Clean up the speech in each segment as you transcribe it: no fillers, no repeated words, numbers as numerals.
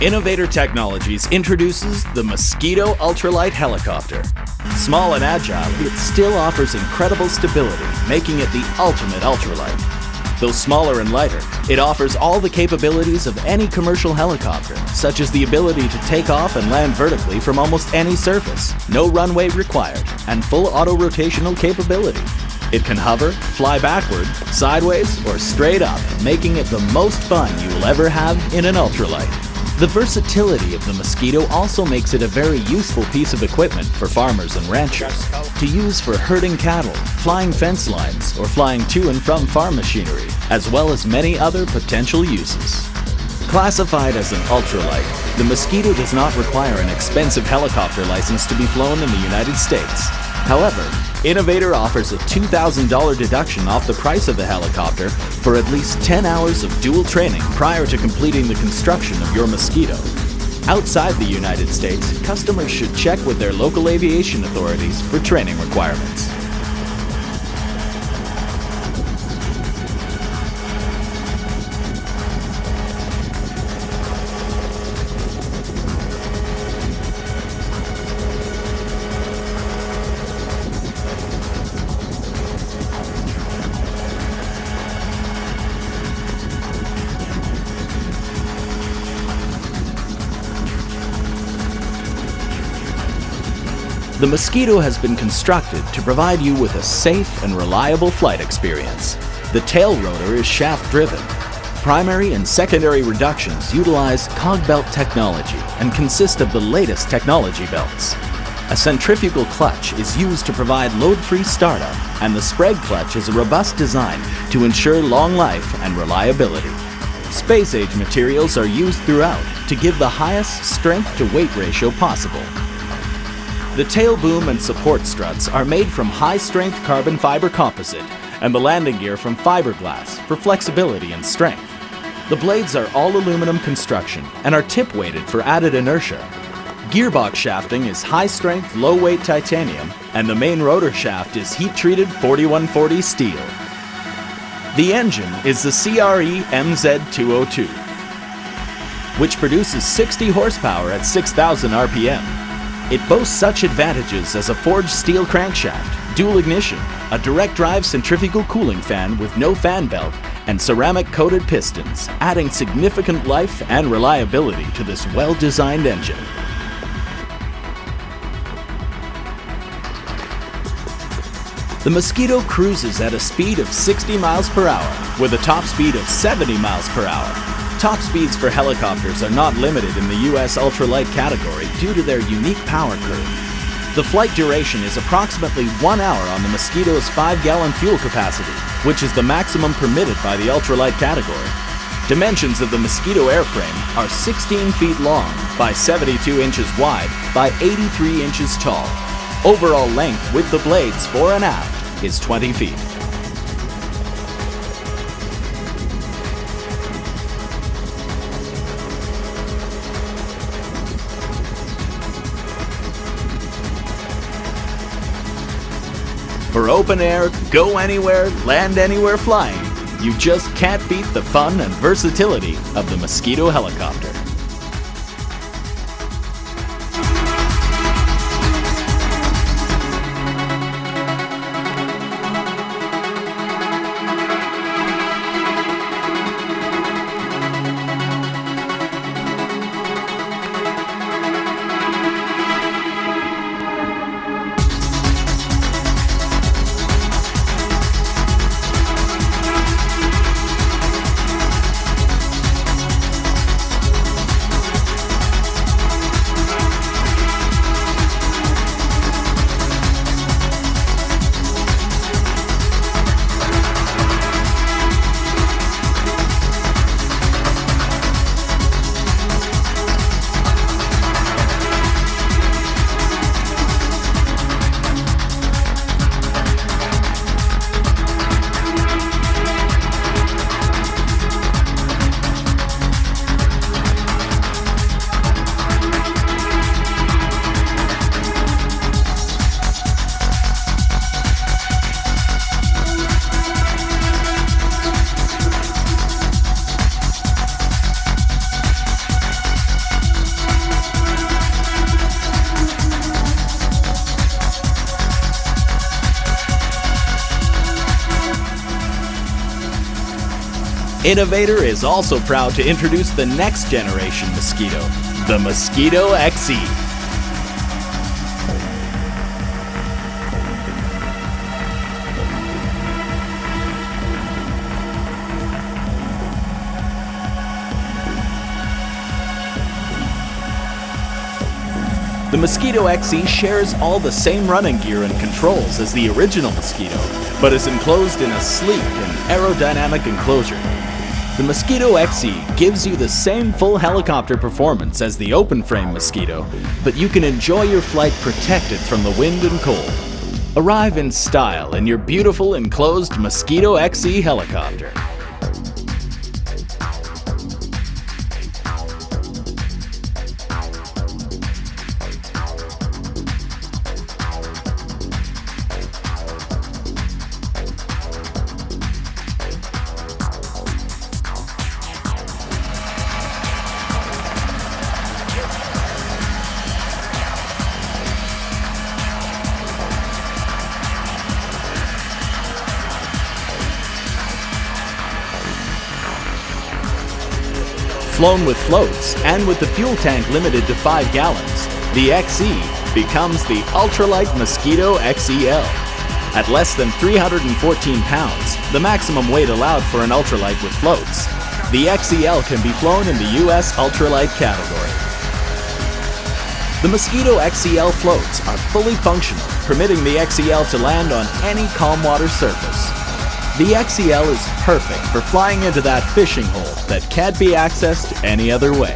Innovator Technologies introduces the Mosquito Ultralight Helicopter. Small and agile, it still offers incredible stability, making it the ultimate ultralight. Though smaller and lighter, it offers all the capabilities of any commercial helicopter, such as the ability to take off and land vertically from almost any surface, no runway required, and full auto-rotational capability. It can hover, fly backward, sideways, or straight up, making it the most fun you will ever have in an ultralight. The versatility of the Mosquito also makes it a very useful piece of equipment for farmers and ranchers to use for herding cattle, flying fence lines, or flying to and from farm machinery, as well as many other potential uses. Classified as an ultralight, the Mosquito does not require an expensive helicopter license to be flown in the United States. However, Innovator offers a $2,000 deduction off the price of the helicopter for at least 10 hours of dual training prior to completing the construction of your Mosquito. Outside the United States, customers should check with their local aviation authorities for training requirements. The Mosquito has been constructed to provide you with a safe and reliable flight experience. The tail rotor is shaft-driven. Primary and secondary reductions utilize cog belt technology and consist of the latest technology belts. A centrifugal clutch is used to provide load-free startup, and the spread clutch is a robust design to ensure long life and reliability. Space-age materials are used throughout to give the highest strength-to-weight ratio possible. The tail boom and support struts are made from high-strength carbon fiber composite and the landing gear from fiberglass for flexibility and strength. The blades are all aluminum construction and are tip-weighted for added inertia. Gearbox shafting is high-strength, low-weight titanium, and the main rotor shaft is heat-treated 4140 steel. The engine is the CRE MZ202, which produces 60 horsepower at 6,000 RPM. It boasts such advantages as a forged steel crankshaft, dual ignition, a direct drive centrifugal cooling fan with no fan belt, and ceramic coated pistons, adding significant life and reliability to this well-designed engine. The Mosquito cruises at a speed of 60 miles per hour with a top speed of 70 miles per hour. Top speeds for helicopters are not limited in the US ultralight category due to their unique power curve. The flight duration is approximately 1 hour on the Mosquito's 5-gallon fuel capacity, which is the maximum permitted by the ultralight category. Dimensions of the Mosquito airframe are 16 feet long by 72 inches wide by 83 inches tall. Overall length with the blades fore and aft is 20 feet. For open air, go anywhere, land anywhere flying, you just can't beat the fun and versatility of the Mosquito helicopter. Innovator is also proud to introduce the next generation Mosquito, the Mosquito XE. The Mosquito XE shares all the same running gear and controls as the original Mosquito, but is enclosed in a sleek and aerodynamic enclosure. The Mosquito XE gives you the same full helicopter performance as the open-frame Mosquito, but you can enjoy your flight protected from the wind and cold. Arrive in style in your beautiful enclosed Mosquito XE helicopter. Flown with floats and with the fuel tank limited to 5 gallons, the XE becomes the Ultralight Mosquito XEL. At less than 314 pounds, the maximum weight allowed for an ultralight with floats, the XEL can be flown in the US ultralight category. The Mosquito XEL floats are fully functional, permitting the XEL to land on any calm water surface. The XEL is perfect for flying into that fishing hole that can't be accessed any other way.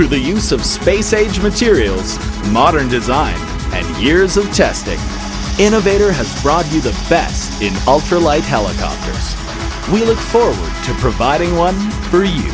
Through the use of space-age materials, modern design, and years of testing, Innovator has brought you the best in ultralight helicopters. We look forward to providing one for you.